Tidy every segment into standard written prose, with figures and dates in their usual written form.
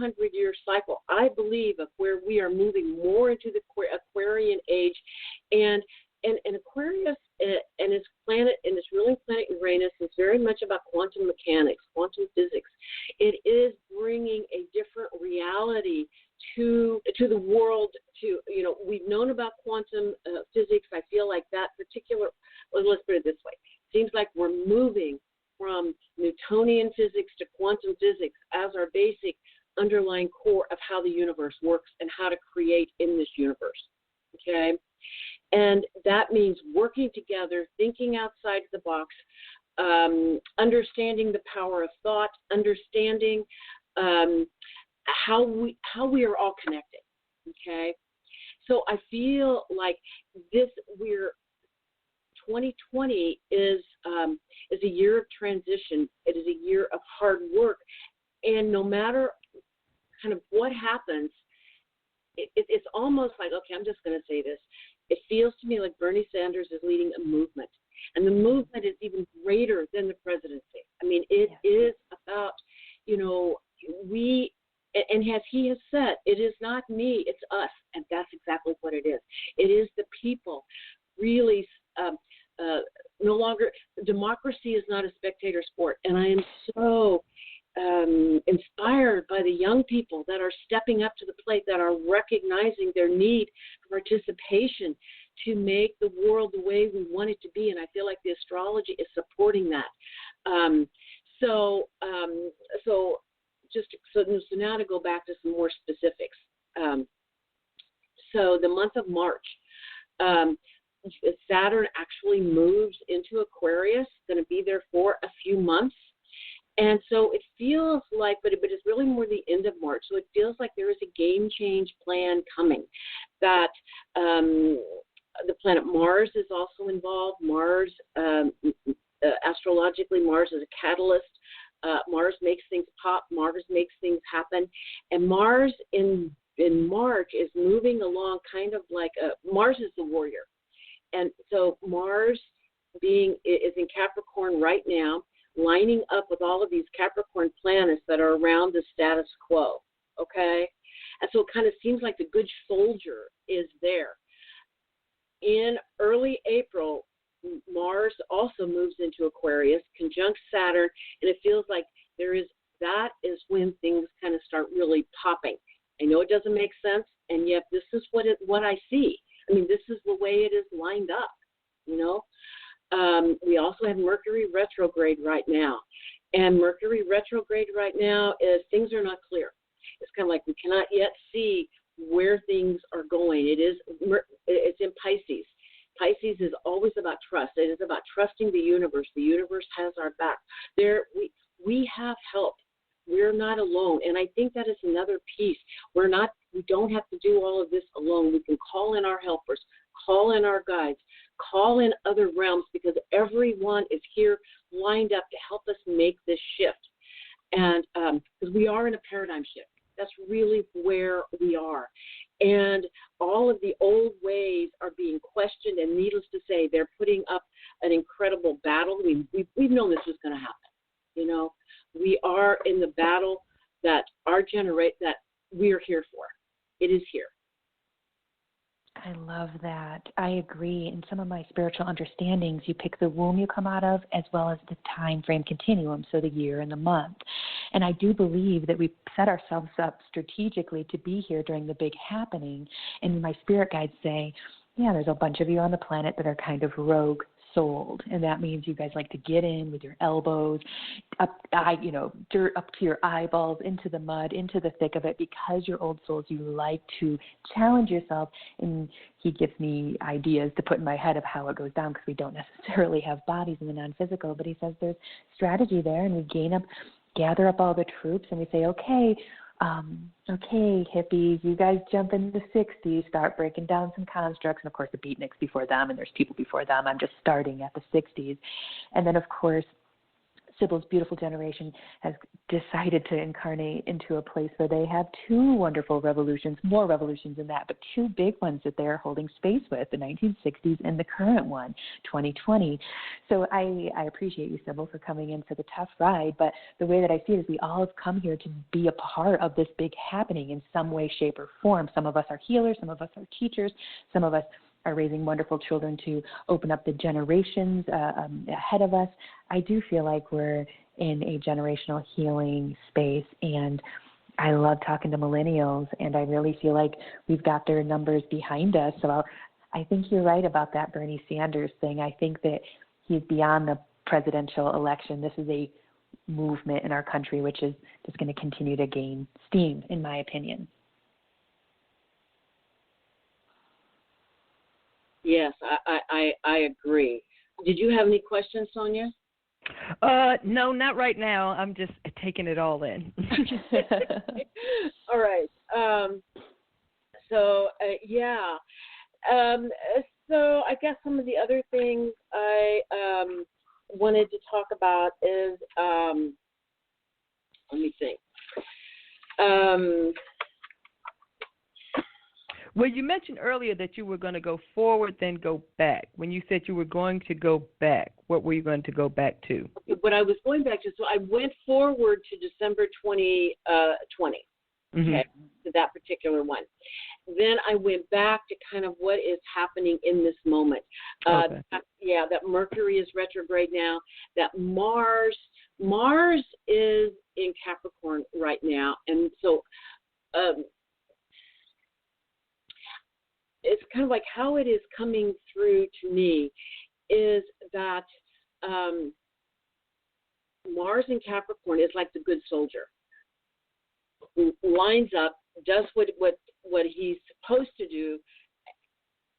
200-year cycle, I believe, of where we are moving more into the Aquarian age, and Aquarius and its planet and its ruling planet Uranus is very much about quantum mechanics, quantum physics. It is bringing a different reality to the world. We've known about quantum physics. I feel like that particular, let's put it this way, seems like we're moving from Newtonian physics to quantum physics as our basic underlying core of how the universe works and how to create in this universe, okay? And that means working together, thinking outside the box, understanding the power of thought, understanding how we are all connected, okay? So I feel like 2020 is a year of transition. It is a year of hard work, and no matter kind of what happens, it's almost like, okay, I'm just going to say this. It feels to me like Bernie Sanders is leading a movement, and the movement is even greater than the presidency. I mean, it is about, and as he has said, it is not me, it's us, and that's exactly what it is. It is the people really no longer, democracy is not a spectator sport, and I am so inspired by the young people that are stepping up to the plate, that are recognizing their need for participation to make the world the way we want it to be, and I feel like the astrology is supporting that. So now to go back to some more specifics. So the month of March, Saturn actually moves into Aquarius, going to be there for a few months. And so it feels like, but it's really more the end of March. So it feels like there is a game change plan coming, that the planet Mars is also involved. Mars, astrologically, Mars is a catalyst. Mars makes things pop. Mars makes things happen. And Mars in March is moving along kind of like Mars is the warrior. And so Mars is in Capricorn right now, lining up with all of these Capricorn planets that are around the status quo, okay? And so it kind of seems like the good soldier is there. In early April, Mars also moves into Aquarius, conjunct Saturn, and it feels like that is when things kind of start really popping. I know it doesn't make sense, and yet this is what I see. I mean, this is the way it is lined up, We also have Mercury retrograde right now. And Mercury retrograde right now is things are not clear. It's kind of like we cannot yet see where things are going. It's in Pisces. Pisces is always about trust. It is about trusting the universe. The universe has our back. We have help. We're not alone. And I think that is another piece. We don't have to do all of this alone. We can call in our helpers, call in our guides, call in other realms, because everyone is here lined up to help us make this shift. And because we are in a paradigm shift. That's really where we are. And all of the old ways are being questioned, and needless to say, they're putting up an incredible battle. We've known this was going to happen. We are in the battle that we're here for. It is here. I love that. I agree. In some of my spiritual understandings, you pick the womb you come out of as well as the time frame continuum, so the year and the month. And I do believe that we set ourselves up strategically to be here during the big happening. And my spirit guides say, there's a bunch of you on the planet that are kind of rogue sold, and that means you guys like to get in with your elbows dirt up to your eyeballs, into the mud, into the thick of it, because you're old souls. You like to challenge yourself, and he gives me ideas to put in my head of how it goes down, because we don't necessarily have bodies in the non-physical, but he says there's strategy there, and we gather up all the troops, and we say, okay, hippies, you guys jump into the 60s, start breaking down some constructs. And, of course, the beatniks before them, and there's people before them. I'm just starting at the 60s. And then, of course, Sibyl's beautiful generation has decided to incarnate into a place where they have two wonderful revolutions, more revolutions than that, but two big ones that they're holding space with, the 1960s and the current one, 2020. So I appreciate you, Sibyl, for coming in for the tough ride, but the way that I see it is we all have come here to be a part of this big happening in some way, shape, or form. Some of us are healers, some of us are teachers, some of us are raising wonderful children to open up the generations ahead of us. I do feel like we're in a generational healing space, and I love talking to millennials, and I really feel like we've got their numbers behind us. So I think you're right about that Bernie Sanders thing. I think that he's beyond the presidential election. This is a movement in our country which is just going to continue to gain steam, in my opinion. Yes, I agree. Did you have any questions, Sonya? No, not right now. I'm just taking it all in. All right. So I guess some of the other things I wanted to talk about is, let me think. Well, you mentioned earlier that you were going to go forward, then go back. When you said you were going to go back, what were you going to go back to? What I was going back to, so I went forward to December 2020, okay, to that particular one. Then I went back to kind of what is happening in this moment. That Mercury is retrograde now, that Mars is in Capricorn right now, and so it's kind of like how it is coming through to me is that Mars in Capricorn is like the good soldier, who lines up, does what he's supposed to do,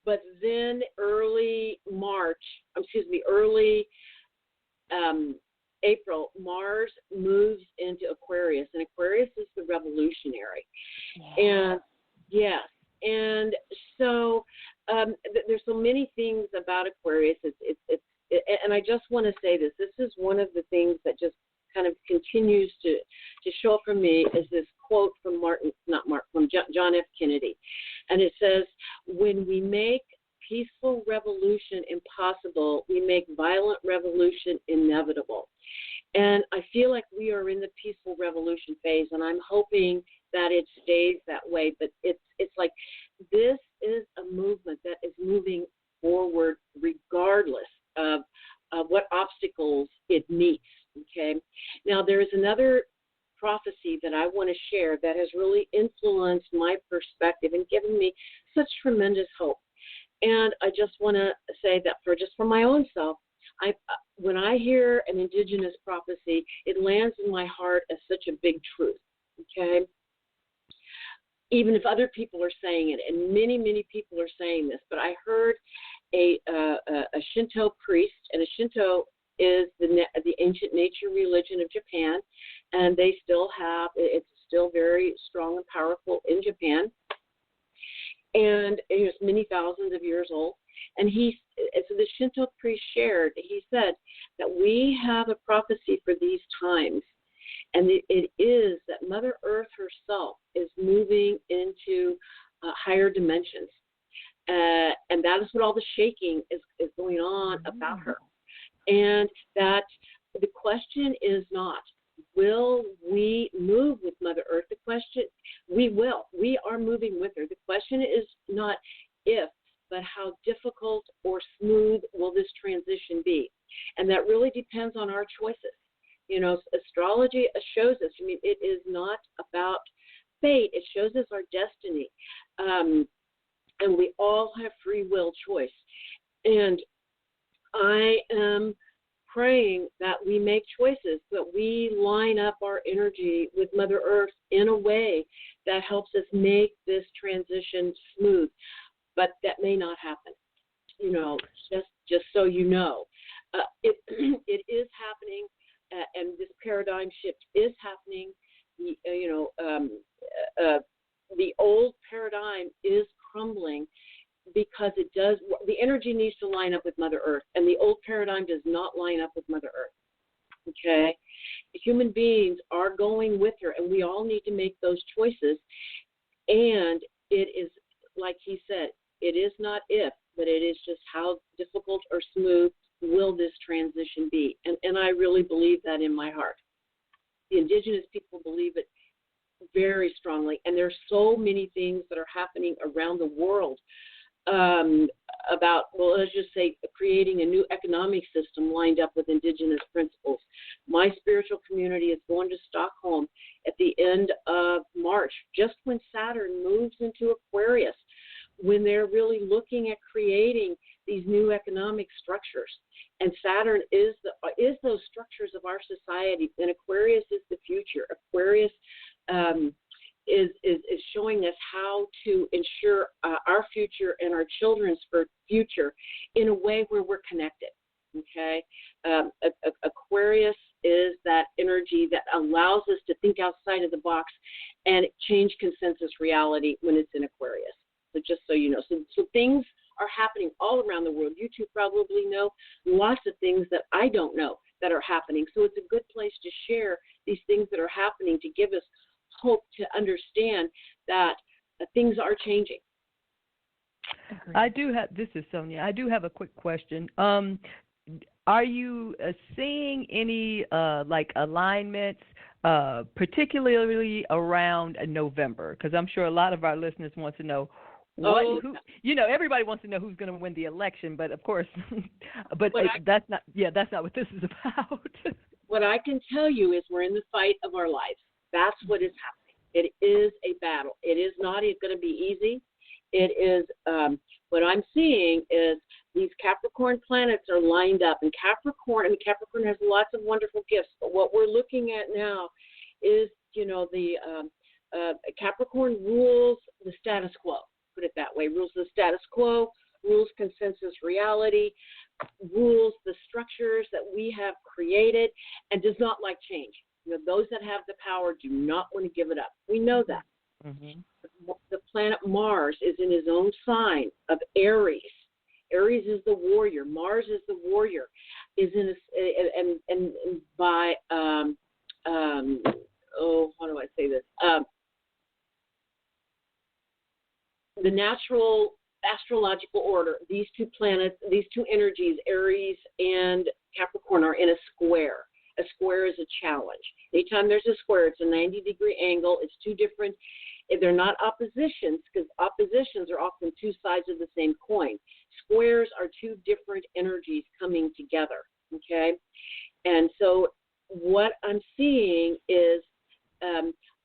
but then early April, Mars moves into Aquarius, and Aquarius is the revolutionary. Yeah. And yes. And so there's so many things about Aquarius. And I just want to say this. This is one of the things that just kind of continues to show up for me is this quote from John F. Kennedy. And it says, when we make peaceful revolution impossible, we make violent revolution inevitable. And I feel like we are in the peaceful revolution phase, and I'm hoping that it stays that way. But it's like this is a movement that is moving forward regardless of what obstacles it meets. Okay. Now, there is another prophecy that I want to share that has really influenced my perspective and given me such tremendous hope. And I just want to say that for my own self, when I hear an indigenous prophecy, it lands in my heart as such a big truth, okay? Even if other people are saying it, and many, many people are saying this, but I heard a Shinto priest, and a Shinto is the ancient nature religion of Japan, and they still have, it's still very strong and powerful in Japan, and it's many thousands of years old. And so the Shinto priest shared, he said that we have a prophecy for these times, and it is that Mother Earth herself is moving into higher dimensions. And that is what all the shaking is going on about her. And that the question is not, will we move with Mother Earth? The question, we will. We are moving with her. The question is not if, but how difficult or smooth will this transition be? And that really depends on our choices. You know, astrology shows us, it is not about fate. It shows us our destiny. And we all have free will choice. And I am praying that we make choices, that we line up our energy with Mother Earth in a way that helps us make this transition smooth. But that may not happen, just so you know. It is happening, and this paradigm shift is happening. The old paradigm is crumbling because the energy needs to line up with Mother Earth, and the old paradigm does not line up with Mother Earth. okay? Human beings are going with her, and we all need to make those choices. And it is, like he said, it is not if, but it is just how difficult or smooth will this transition be. And I really believe that in my heart. The indigenous people believe it very strongly, and there's so many things that are happening around the world about, well, let's just say, creating a new economic system lined up with indigenous principles. My spiritual community is going to Stockholm at the end of March, just when Saturn moves into Aquarius, when they're really looking at creating these new economic structures. And Saturn is those structures of our society, and Aquarius is the future. Aquarius is showing us how to ensure our future and our children's future in a way where we're connected, okay? Aquarius is that energy that allows us to think outside of the box and change consensus reality when it's in Aquarius. So just so you know. So things are happening all around the world. You two probably know lots of things that I don't know that are happening. So it's a good place to share these things that are happening to give us hope to understand that things are changing. This is Sonya. I do have a quick question. Are you seeing any alignments, particularly around November? Because I'm sure a lot of our listeners want to know everybody wants to know who's going to win the election, but of course, that's not what this is about. What I can tell you is we're in the fight of our lives. That's what is happening. It is a battle. It is not going to be easy. It is, what I'm seeing is these Capricorn planets are lined up, and Capricorn has lots of wonderful gifts, but what we're looking at now is, the Capricorn rules the status quo, put it that way, rules the status quo, rules consensus reality, rules the structures that we have created, and does not like change. Those that have the power do not want to give it up. We know that. Mm-hmm. The planet Mars is in his own sign of Aries. Aries is the warrior. Mars is the warrior. Is in and by how do I say this? The natural astrological order. These two planets, these two energies, Aries and Capricorn, are in a square. A square is a challenge. Anytime there's a square, it's a 90-degree angle. It's two different. They're not oppositions, because oppositions are often two sides of the same coin. Squares are two different energies coming together, okay? And so what I'm seeing is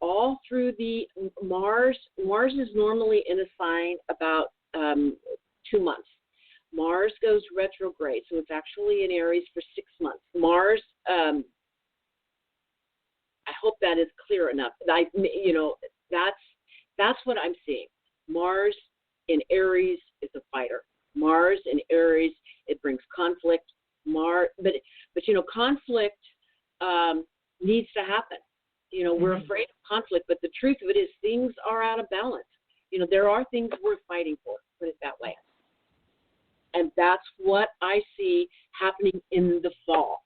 all through the Mars is normally in a sign about 2 months. Mars goes retrograde, so it's actually in Aries for 6 months. Mars, I hope that is clear enough. That's what I'm seeing. Mars in Aries is a fighter. Mars in Aries, it brings conflict. But conflict needs to happen. We're afraid of conflict, but the truth of it is things are out of balance. There are things worth fighting for, put it that way. And that's what I see happening in the fall.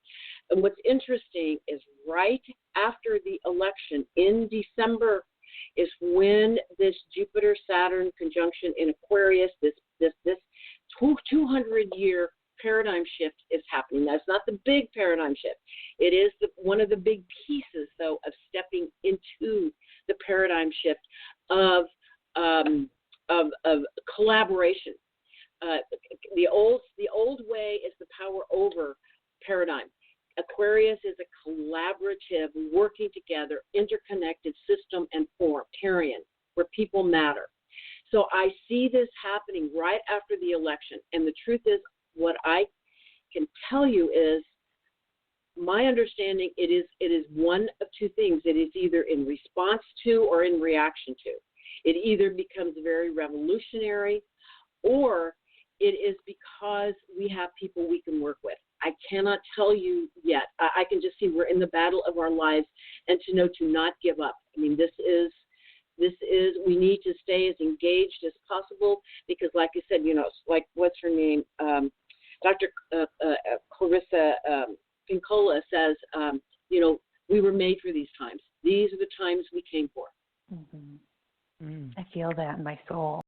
And what's interesting is right after the election in December is when this Jupiter-Saturn conjunction in Aquarius, this 200-year paradigm shift is happening. That's not the big paradigm shift. It is one of the big pieces, though, of stepping into the paradigm shift of collaboration. The old way is the power over paradigm. Aquarius is a collaborative, working together, interconnected system and form, Tarian, where people matter. So I see this happening right after the election. And the truth is, what I can tell you is, my understanding, it is one of two things. It is either in response to or in reaction to. It either becomes very revolutionary, or it is because we have people we can work with. I cannot tell you yet. I can just see we're in the battle of our lives, and to know to not give up. I mean, this is we need to stay as engaged as possible, because, like I said, like, what's her name? Dr. Clarissa Pinkola says, made for these times. These are the times we came for. Mm-hmm. I feel that in my soul.